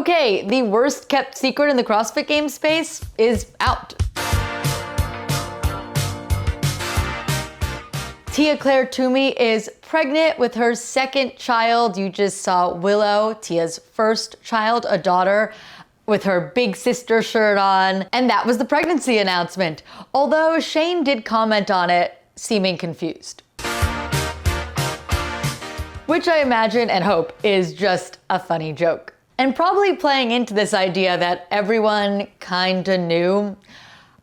Okay, the worst kept secret in the CrossFit Games space is out. Tia-Clair Toomey is pregnant with her second child. You just saw Willow, Tia's first child, a daughter, with her big sister shirt on. And that was the pregnancy announcement. Although Shane did comment on it, seeming confused. Which I imagine and hope is just a funny joke. And probably playing into this idea that everyone kinda knew.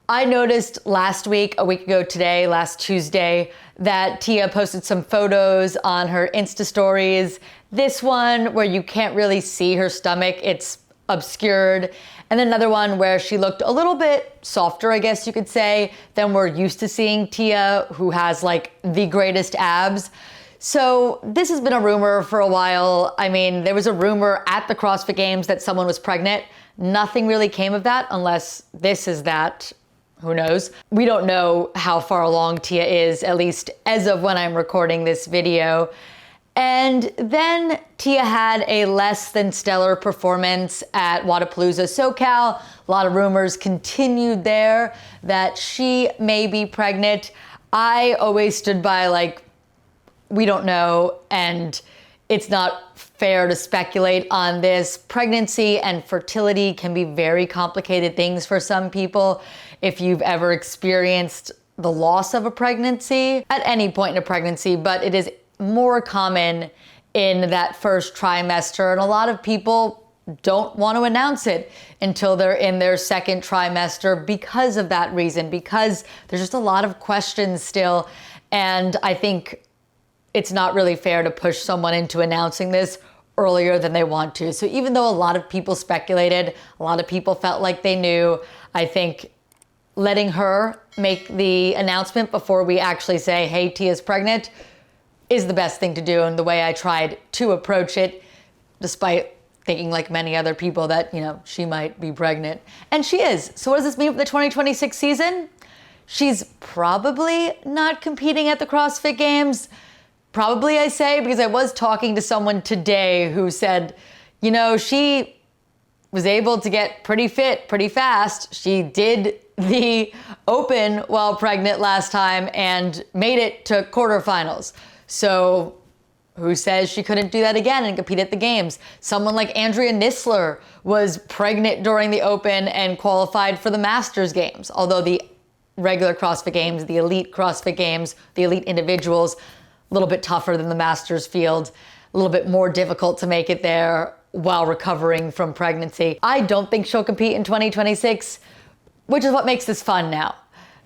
I noticed last week, a week ago today, last Tuesday, that Tia posted some photos on her Insta stories. This one where you can't really see her stomach, it's obscured. And then another one where she looked a little bit softer, I guess you could say, than we're used to seeing Tia, who has like the greatest abs. So this has been a rumor for a while. I mean, there was a rumor at the CrossFit Games that someone was pregnant. Nothing really came of that unless this is that. Who knows? We don't know how far along Tia is, at least as of when I'm recording this video. And then Tia had a less than stellar performance at Wodapalooza SoCal. A lot of rumors continued there that she may be pregnant. I always stood by like, we don't know, and it's not fair to speculate on this. Pregnancy and fertility can be very complicated things for some people. If you've ever experienced the loss of a pregnancy at any point in a pregnancy, but it is more common in that first trimester, and a lot of people don't want to announce it until they're in their second trimester because of that reason, because there's just a lot of questions still, and I think it's not really fair to push someone into announcing this earlier than they want to. So even though a lot of people speculated, a lot of people felt like they knew, I think letting her make the announcement before we actually say, hey, Tia's pregnant, is the best thing to do, and the way I tried to approach it, despite thinking like many other people that, you know, she might be pregnant. And she is. So what does this mean for the 2026 season? She's probably not competing at the CrossFit Games. Probably, I say, because I was talking to someone today who said, you know, she was able to get pretty fit pretty fast. She did the Open while pregnant last time and made it to quarterfinals. So who says she couldn't do that again and compete at the games? Someone like Andrea Nisler was pregnant during the Open and qualified for the Masters Games. Although the regular CrossFit Games, the elite CrossFit Games, the elite individuals, a little bit tougher than the Masters field, a little bit more difficult to make it there while recovering from pregnancy. I don't think she'll compete in 2026, which is what makes this fun now.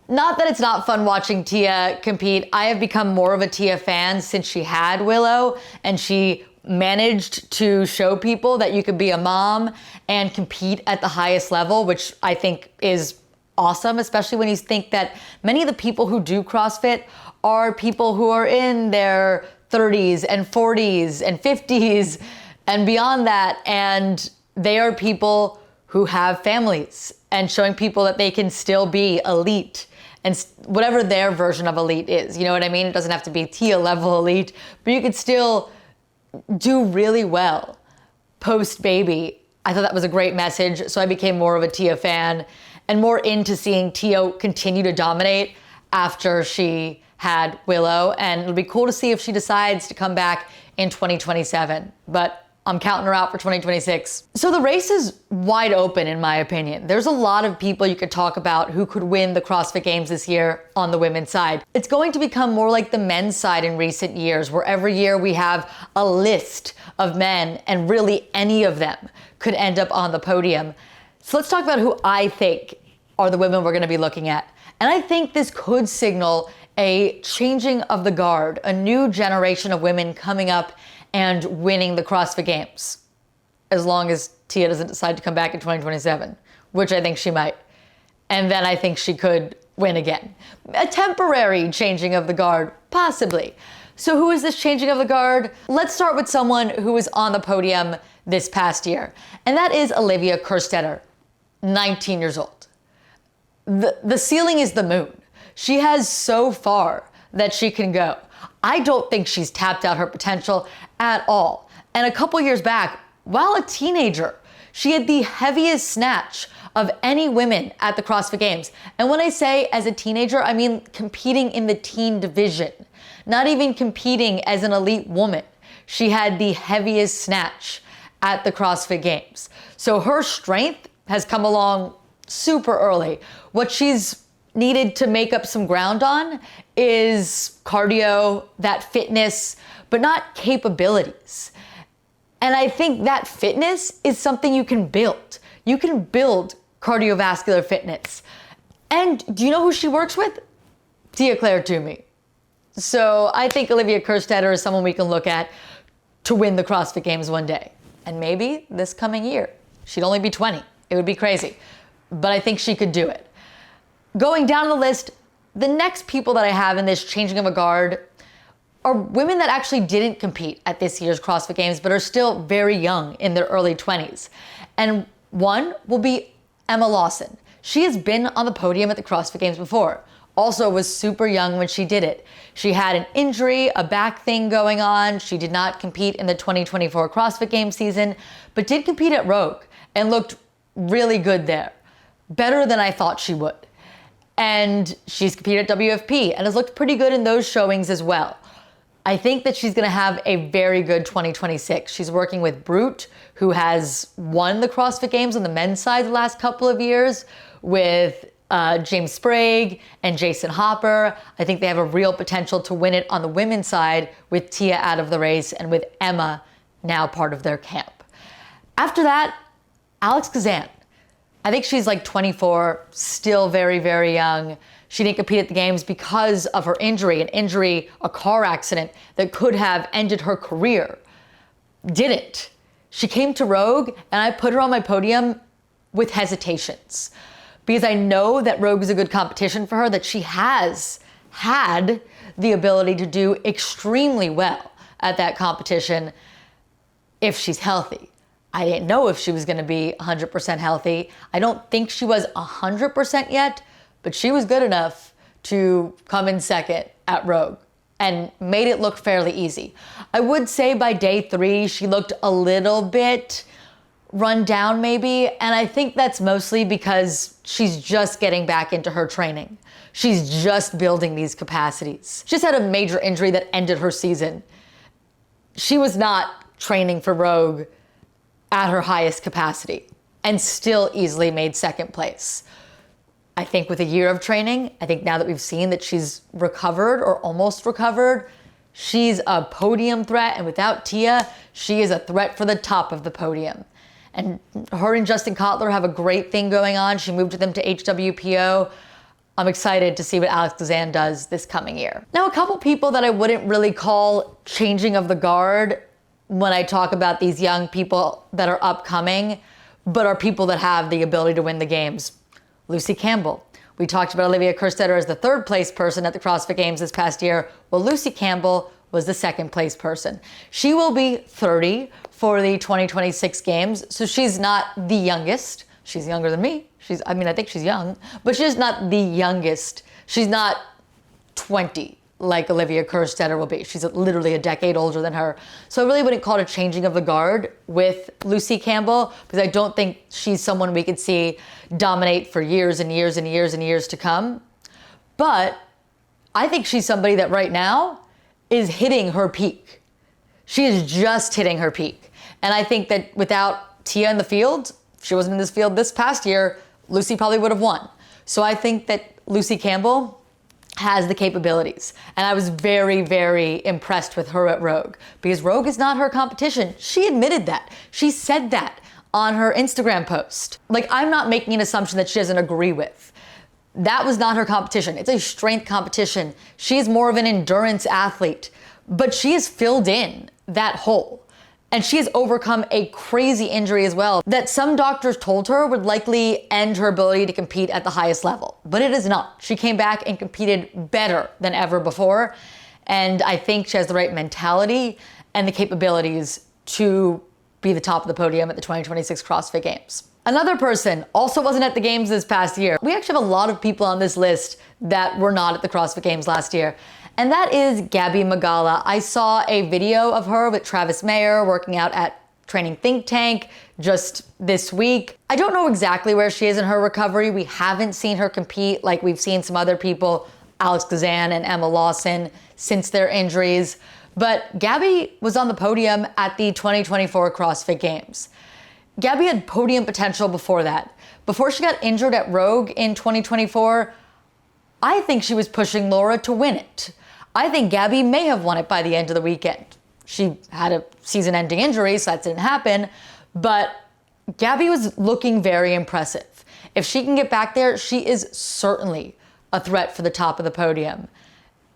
Not that it's not fun watching Tia compete. I have become more of a Tia fan since she had Willow, and she managed to show people that you could be a mom and compete at the highest level, which I think is awesome, especially when you think that many of the people who do CrossFit are people who are in their 30s and 40s and 50s and beyond that, and they are people who have families, and showing people that they can still be elite and whatever their version of elite is. You know what I mean? It doesn't have to be Tia level elite, but you could still do really well post-baby. I thought that was a great message, so I became more of a Tia fan and more into seeing Tia continue to dominate after she had Willow, and it'll be cool to see if she decides to come back in 2027, but I'm counting her out for 2026. So the race is wide open, in my opinion. There's a lot of people you could talk about who could win the CrossFit Games this year on the women's side. It's going to become more like the men's side in recent years, where every year we have a list of men, and really any of them could end up on the podium. So let's talk about who I think are the women we're gonna be looking at. And I think this could signal a changing of the guard, a new generation of women coming up and winning the CrossFit Games, as long as Tia doesn't decide to come back in 2027, which I think she might. And then I think she could win again. A temporary changing of the guard, possibly. So who is this changing of the guard? Let's start with someone who was on the podium this past year, and that is Olivia Kerstetter, 19 years old. The ceiling is the moon. She has so far that she can go. I don't think she's tapped out her potential at all. And a couple years back, while a teenager, She had the heaviest snatch of any women at the CrossFit Games. And when I say as a teenager, I mean competing in the teen division, not even competing as an elite woman. She had the heaviest snatch at the CrossFit Games. So her strength has come along super early. What she's needed to make up some ground on is cardio, that fitness, but not capabilities. And I think that fitness is something you can build. You can build cardiovascular fitness. And do you know who she works with? Tia-Clair Toomey. So I think Olivia Kerstetter is someone we can look at to win the CrossFit Games one day. And maybe this coming year. She'd only be 20. It would be crazy. But I think she could do it. Going down the list, the next people that I have in this changing of a guard are women that actually didn't compete at this year's CrossFit Games, but are still very young in their early 20s. And one will be Emma Lawson. She has been on the podium at the CrossFit Games before. Also was super young when she did it. She had an injury, a back thing going on. She did not compete in the 2024 CrossFit Games season, but did compete at Rogue and looked really good there. Better than I thought she would. And she's competed at WFP and has looked pretty good in those showings as well. I think that she's gonna have a very good 2026. She's working with Brute, who has won the CrossFit Games on the men's side the last couple of years, with James Sprague and Jason Hopper. I think they have a real potential to win it on the women's side with Tia out of the race and with Emma now part of their camp. After that, Alex Kazan. I think she's like 24, still very, very young. She didn't compete at the games because of her injury, a car accident that could have ended her career. Didn't. She came to Rogue and I put her on my podium with hesitations because I know that Rogue is a good competition for her, that she has had the ability to do extremely well at that competition if she's healthy. I didn't know if she was gonna be 100% healthy. I don't think she was 100% yet, but she was good enough to come in second at Rogue and made it look fairly easy. I would say by day 3, she looked a little bit run down maybe, and I think that's mostly because she's just getting back into her training. She's just building these capacities. She just had a major injury that ended her season. She was not training for Rogue at her highest capacity and still easily made second place. I think with a year of training, I think now that we've seen that she's recovered or almost recovered, she's a podium threat, and without Tia, she is a threat for the top of the podium. And her and Justin Kotler have a great thing going on. She moved with them to HWPO. I'm excited to see what Alex Kazan does this coming year. Now, a couple people that I wouldn't really call changing of the guard when I talk about these young people that are upcoming, but are people that have the ability to win the games. Lucy Campbell. We talked about Olivia Kerstetter as the 3rd place person at the CrossFit Games this past year. Well, Lucy Campbell was the 2nd place person. She will be 30 for the 2026 games, so she's not the youngest. She's younger than me. I think she's young, but she's not the youngest. She's not 20 like Olivia Kerstetter will be. She's literally a decade older than her. So I really wouldn't call it a changing of the guard with Lucy Campbell, because I don't think she's someone we could see dominate for years and years and years and years to come. But I think she's somebody that right now is hitting her peak. She is just hitting her peak. And I think that without Tia in the field, if she wasn't in this field this past year, Lucy probably would have won. So I think that Lucy Campbell has the capabilities. And I was very, very impressed with her at Rogue, because Rogue is not her competition. She admitted that. She said that on her Instagram post. Like, I'm not making an assumption that she doesn't agree with. That was not her competition. It's a strength competition. She is more of an endurance athlete, but she has filled in that hole. And she has overcome a crazy injury as well that some doctors told her would likely end her ability to compete at the highest level. But it is not. She came back and competed better than ever before. And I think she has the right mentality and the capabilities to be the top of the podium at the 2026 CrossFit Games. Another person also wasn't at the games this past year. We actually have a lot of people on this list that were not at the CrossFit Games last year. And that is Gabby Magala. I saw a video of her with Travis Mayer working out at Training Think Tank, just this week. I don't know exactly where she is in her recovery. We haven't seen her compete like we've seen some other people, Alex Gazan and Emma Lawson, since their injuries. But Gabby was on the podium at the 2024 CrossFit Games. Gabby had podium potential before that. Before she got injured at Rogue in 2024, I think she was pushing Laura to win it. I think Gabby may have won it by the end of the weekend. She had a season-ending injury, so that didn't happen. But Gabby was looking very impressive. If she can get back there, she is certainly a threat for the top of the podium.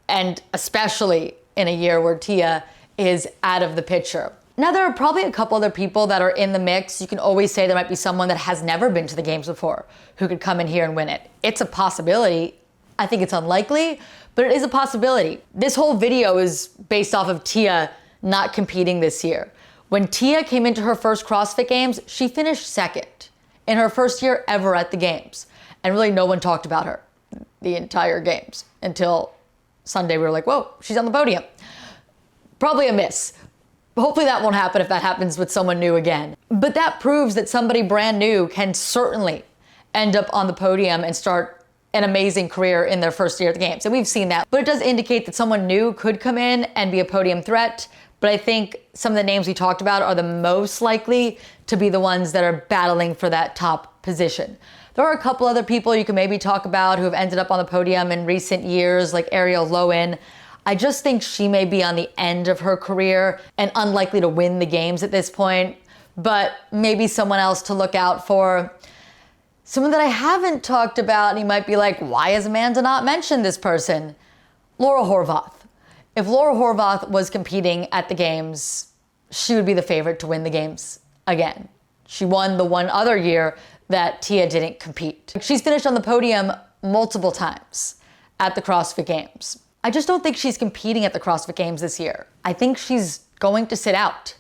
And especially in a year where Tia is out of the picture. Now, there are probably a couple other people that are in the mix. You can always say there might be someone that has never been to the games before who could come in here and win it. It's a possibility. I think it's unlikely, but it is a possibility. This whole video is based off of Tia not competing this year. When Tia came into her first CrossFit Games, she finished second in her first year ever at the Games. And really no one talked about her the entire Games until Sunday. We were like, whoa, she's on the podium. Probably a miss. Hopefully that won't happen if that happens with someone new again. But that proves that somebody brand new can certainly end up on the podium and start an amazing career in their first year at the Games. And we've seen that. But it does indicate that someone new could come in and be a podium threat. But I think some of the names we talked about are the most likely to be the ones that are battling for that top position. There are a couple other people you can maybe talk about who have ended up on the podium in recent years, like Ariel Lowen. I just think she may be on the end of her career and unlikely to win the Games at this point, but maybe someone else to look out for. Someone that I haven't talked about, and you might be like, why has Amanda not mentioned this person? Laura Horvath. If Laura Horvath was competing at the Games, she would be the favorite to win the Games again. She won the one other year that Tia didn't compete. She's finished on the podium multiple times at the CrossFit Games. I just don't think she's competing at the CrossFit Games this year. I think she's going to sit out.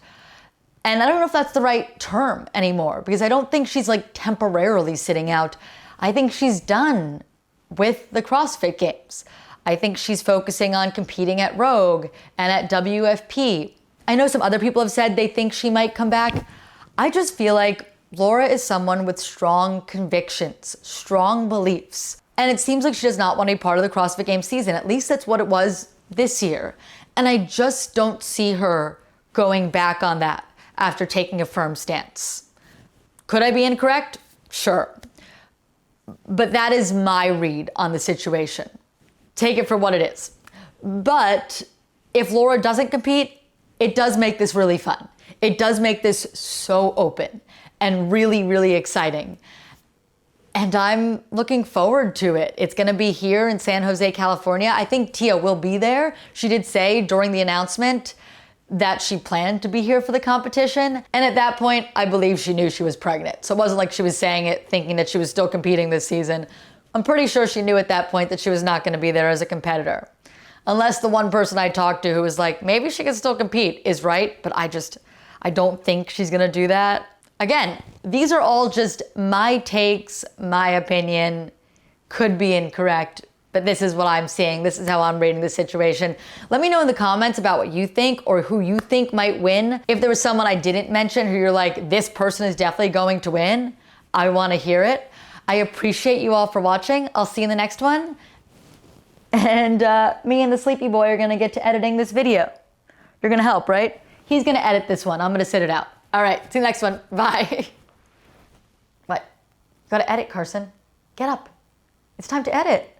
And I don't know if that's the right term anymore, because I don't think she's like temporarily sitting out. I think she's done with the CrossFit Games. I think she's focusing on competing at Rogue and at WFP. I know some other people have said they think she might come back. I just feel like Laura is someone with strong convictions, strong beliefs. And it seems like she does not want to be part of the CrossFit Games season. At least that's what it was this year. And I just don't see her going back on that after taking a firm stance. Could I be incorrect? Sure. But that is my read on the situation. Take it for what it is. But if Laura doesn't compete, it does make this really fun. It does make this so open and really, really exciting. And I'm looking forward to it. It's gonna be here in San Jose, California. I think Tia will be there. She did say during the announcement that she planned to be here for the competition. And at that point, I believe she knew she was pregnant. So it wasn't like she was saying it thinking that she was still competing this season. I'm pretty sure she knew at that point that she was not gonna be there as a competitor. Unless the one person I talked to who was like, maybe she can still compete is right, but I don't think she's gonna do that. Again, these are all just my takes, my opinion, could be incorrect, but this is what I'm seeing. This is how I'm rating the situation. Let me know in the comments about what you think or who you think might win. If there was someone I didn't mention who you're like, this person is definitely going to win, I wanna hear it. I appreciate you all for watching. I'll see you in the next one. And me and the sleepy boy are gonna get to editing this video. You're gonna help, right? He's gonna edit this one. I'm gonna sit it out. All right, see you next one. Bye. What? Gotta edit, Carson. Get up. It's time to edit.